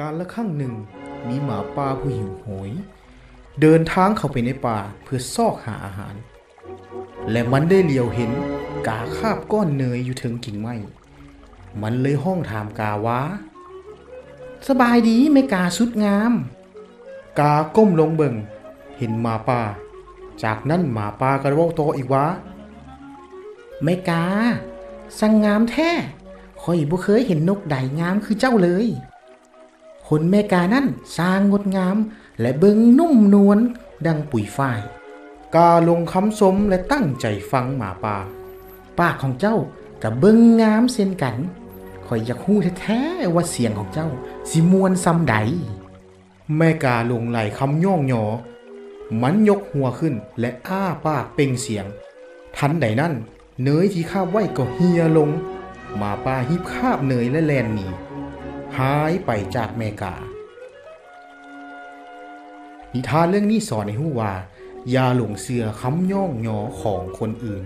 กาลละครั้งหนึ่งมีหมาป่าผู้หิวโหยเดินทางเข้าไปในป่าเพื่อซอกหาอาหารและมันได้เหลียวเห็นกาคาบก้อนเนยอยู่ถึงกิ่งไม้มันเลยห้องถามกาว่าสบายดีแม่กาสุดงามกาก้มลงเบิ่งเห็นหมาป่าจากนั้นหมาป่าก็เว้าต่ออีกว่าแม่กาสังงามแท้ข้อยบ่เคยเห็นนกใดงามคือเจ้าเลยขนแม่กานั่นสร้างงดงามและเบิ่งนุ่มนวลดังปุ๋ยฝ้ายกาลงคำสมและตั้งใจฟังหมาป่าปากของเจ้าก็เบิ่งงามเช่นกันข้อยอยากฮู้แท้ๆว่าเสียงของเจ้าสิม่วนซำใดแม่กาลงไหลคำย่องหยอมันยกหัวขึ้นและอ้าปากเปล่งเสียงทันใดนั้นเนยที่คาบไว้ก็เหี่ยลงหมาป่าหิบคาบเนยและแล่นหนีหายไปจากแม่กานิทานเรื่องนี้สอนให้รู้ว่าอย่าหลงเชื่อคำย่องหยอของคนอื่น